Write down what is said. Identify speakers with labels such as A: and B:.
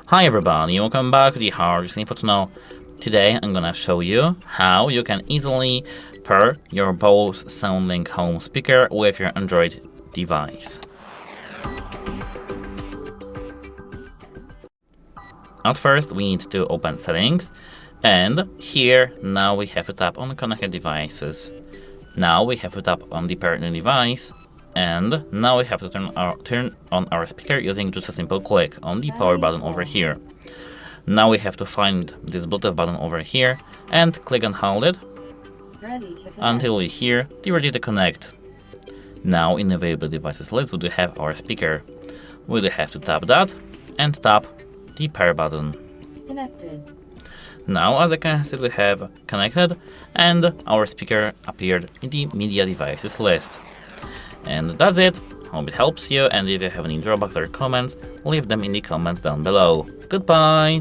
A: Hi everybody, welcome back to the HardReset.Info channel. Today I'm gonna show you how you can easily pair your BOSE SoundLink Home speaker with your Android device. At first we need to open settings, and here now we have to tap on connected devices. Now we have to tap on the pair new device, and now we have to turn on our speaker using just a simple click on the power button over here. Now we have to find this Bluetooth button over here and click and hold it until we hear the ready to connect. Now in available devices list we do have our speaker. We do have to tap that and tap the pair button.
B: Connected.
A: Now as I can see we have connected and our speaker appeared in the media devices list. And that's it. Hope it helps you, and if you have any drawbacks or comments, leave them in the comments down below. Goodbye!